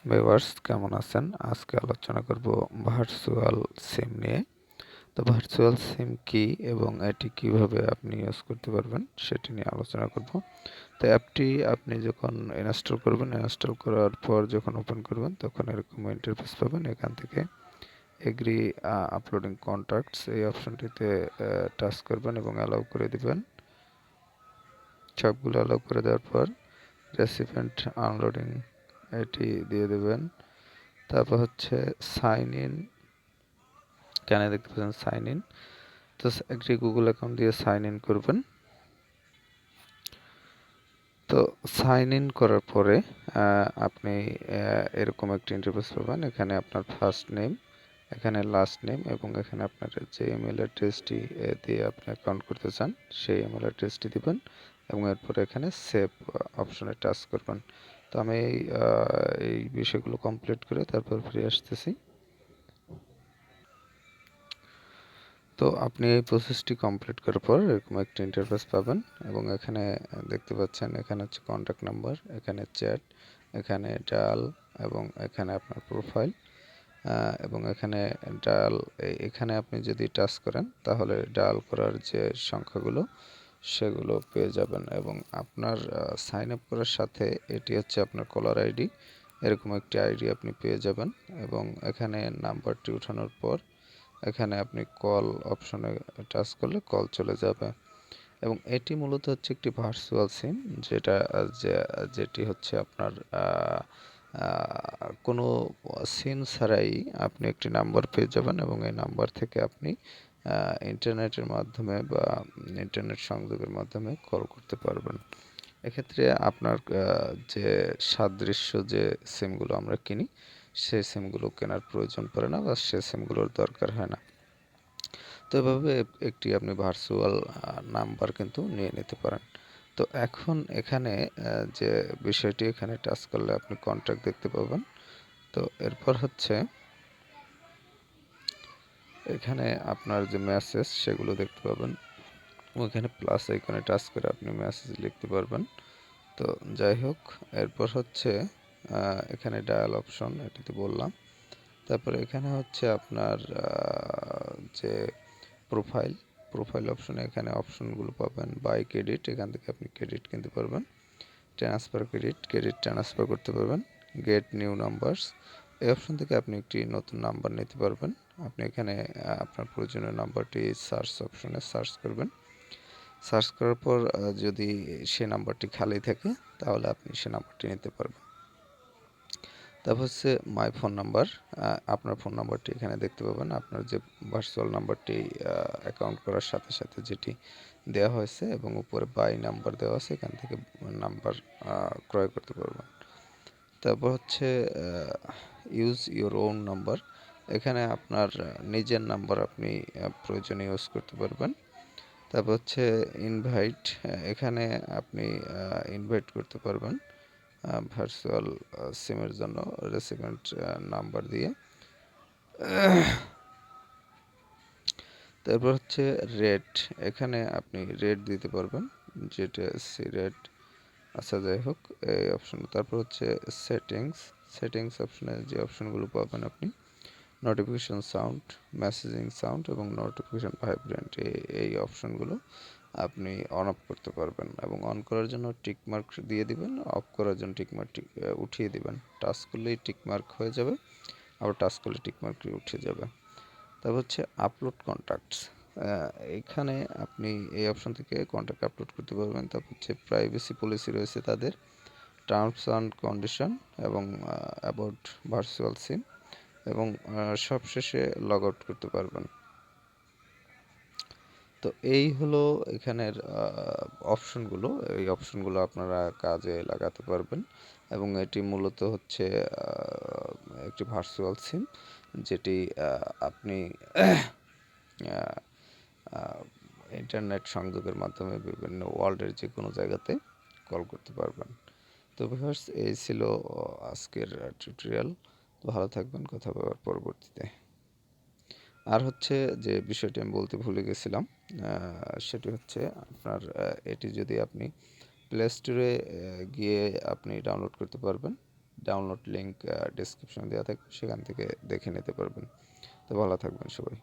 Viewers কেমন আছেন? আজকে আলোচনা করব ভার্চুয়াল সিম নিয়ে। তো ভার্চুয়াল সিম কি এবং এটি কিভাবে আপনি ইউজ করতে পারবেন সেটি নিয়ে আলোচনা করব। তো অ্যাপটি আপনি যখন ইনস্টল করবেন, ইনস্টল করার পর যখন ওপেন করবেন তখন এরকম ইন্টারফেস পাবেন। এখান থেকে এগ্রি আপলোডিং কন্ট্যাক্টস এই অপশনটিতে টাচ করবেন এবং অ্যালাউ করে দিবেন। সবগুলো অ্যালাউ করে দেওয়ার পর রেসিপিয়েন্ট আনলোডিং এটি দিয়ে দেবেন। তারপর হচ্ছে সাইন ইন, এখানে দেখতে পাচ্ছেন সাইন ইন। তো একটি গুগল অ্যাকাউন্ট দিয়ে সাইন ইন করবেন। তো সাইন ইন করার পরে আপনি এরকম একটি ইন্টারফেস পাবেন। এখানে আপনার ফার্স্ট নেম, এখানে লাস্ট নেম এবং এখানে আপনার যে ইমেল অ্যাড্রেসটি দিয়ে আপনি অ্যাকাউন্ট করতে চান সেই ইমেল অ্যাড্রেসটি দিবেন এবং এরপরে এখানে সেভ অপশনে টাচ করবেন। তো আমি এই বিষয়গুলো কমপ্লিট করে তারপর ফিরে আসতেছি। তো আপনি এই প্রসেসটি কমপ্লিট করার পর এরকম একটা ইন্টারফেস পাবেন এবং এখানে দেখতে পাচ্ছেন এখানে হচ্ছে কন্ট্যাক্ট নাম্বার, এখানে চ্যাট, এখানে ডায়াল এবং এখানে আপনার প্রোফাইল এবং এখানে ডায়াল। এখানে আপনি যদি টাচ করেন তাহলে ডায়াল করার যে সংখ্যাগুলো সেগুলো পেয়ে যাবেন এবং আপনার সাইন আপ করার সাথে এটি হচ্ছে আপনার কলার আইডি, এরকম একটি আইডি আপনি পেয়ে যাবেন এবং এখানে নাম্বারটি উঠানোর পর এখানে আপনি কল অপশনে টাচ করলে কল চলে যাবে এবং এটি মূলত হচ্ছে একটি ভার্চুয়াল সিম, যেটি হচ্ছে আপনার কোনো সিম ছাড়াই আপনি একটি নাম্বার পেয়ে যাবেন এবং এই নাম্বার থেকে আপনি ইন্টারনেটের মাধ্যমে বা ইন্টারনেট সংযোগের মাধ্যমে কল করতে পারবেন। এক্ষেত্রে আপনার যে সাদৃশ্য যে সিমগুলো আমরা কিনি সেই সিমগুলো কেনার প্রয়োজন পড়ে না বা সে সিমগুলোর দরকার হয় না। তো এভাবে একটি আপনি ভার্চুয়াল নাম্বার কিন্তু নিয়ে নিতে পারেন। তো এখন এখানে যে বিষয়টি, এখানে টাচ করলে আপনি কন্ট্যাক্ট দেখতে পাবেন। তো এরপর হচ্ছে এখানে আপনার যে মেসেজ সেগুলো দেখতে পাবেন। ওইখানে প্লাস আইকনে টাচ করে আপনি মেসেজ লিখতে পারবেন। তো যাই হোক, এরপর হচ্ছে এখানে ডায়াল অপশন, এটিতে বললাম। তারপরে এখানে হচ্ছে আপনার যে প্রোফাইল, প্রোফাইল অপশনে এখানে অপশনগুলো পাবেন। বাই ক্রেডিট, এখান থেকে আপনি ক্রেডিট কিনতে পারবেন। ট্রান্সফার ক্রেডিট, ক্রেডিট ট্রান্সফার করতে পারবেন। গেট নিউ নাম্বারস, এই অপশন থেকে আপনি একটি নতুন নাম্বার নিতে পারবেন। আপনি এখানে আপনার প্রয়োজনীয় নাম্বারটি সার্চ অপশনে সার্চ করবেন। সার্চ করার পর যদি সে নাম্বারটি খালি থাকে তাহলে আপনি সে নাম্বারটি নিতে পারবেন। তারপর হচ্ছে মাই ফোন নাম্বার, আপনার ফোন নাম্বারটি এখানে দেখতে পাবেন। আপনার যে ভার্চুয়াল নাম্বারটি অ্যাকাউন্ট করার সাথে সাথে যেটি দেওয়া হয়েছে এবং উপরে বাই নাম্বার দেওয়া আছে, এখান থেকে নাম্বার ক্রয় করতে পারবেন। তারপর হচ্ছে ইউজ ইউর ওন নাম্বার, এখানে আপনার নিজের নাম্বার আপনি প্রয়োজনে ইউজ করতে পারবেন। তারপর হচ্ছে ইনভাইট, এখানে আপনি ইনভাইট করতে পারবেন ভার্চুয়াল সিমের জন্য রেসিপিয়েন্ট নাম্বার দিয়ে। তারপর হচ্ছে রেট, এখানে আপনি রেট দিতে পারবেন, যেটা সি রেট। আচ্ছা যাই হোক, এই অপশন। তারপর হচ্ছে সেটিংস, সেটিংস অপশনে যে অপশনগুলো পাবেন আপনি নোটিফিকেশন সাউন্ড, মেসেজিং সাউন্ড এবং নোটিফিকেশন ভাইব্রেন্ট, এই অপশনগুলো আপনি অন অফ করতে পারবেন এবং অন করার জন্য টিক মার্ক দিয়ে দিবেন, অফ করার জন্য টিক মার্ক উঠিয়ে দিবেন। টাচ করলেই টিক মার্ক হয়ে যাবে, আবার টাচ করলে টিক মার্ক উঠে যাবে। তারপর হচ্ছে আপলোড কন্ট্যাক্টস, এখানে আপনি এই অপশন থেকে কন্ট্যাক্ট আপলোড করতে পারবেন। তারপর হচ্ছে প্রাইভেসি পলিসি রয়েছে তাদের, টার্মস অ্যান্ড কন্ডিশন এবং অ্যাবাউট ভার্চুয়াল সিম এবং সবশেষে লগ আউট করতে পারবেন। তো এই হলো এখানের অপশনগুলো, এই অপশনগুলো আপনারা কাজে লাগাতে পারবেন এবং এটি মূলত হচ্ছে একটি ভার্চুয়াল সিম, যেটি আপনি ইন্টারনেট সংযোগের মাধ্যমে বিভিন্ন ওয়ার্ল্ডের যে কোনো জায়গাতে কল করতে পারবেন। তো ভিউয়ার্স, এই ছিল আজকের টিউটোরিয়াল। ভালো থাকবেন, কথা বলার পরবর্তীতে। আর হচ্ছে যে বিষয়টি আমি বলতে ভুলে গেছিলাম, সেটি হচ্ছে আপনার এটি যদি আপনি প্লে স্টোরে গিয়ে আপনি ডাউনলোড করতে পারবেন ডাউনলোড লিঙ্ক ডেসক্রিপশনে দেওয়া থাকবে, সেখান থেকে দেখে নিতে পারবেন। তো ভালো থাকবেন সবাই।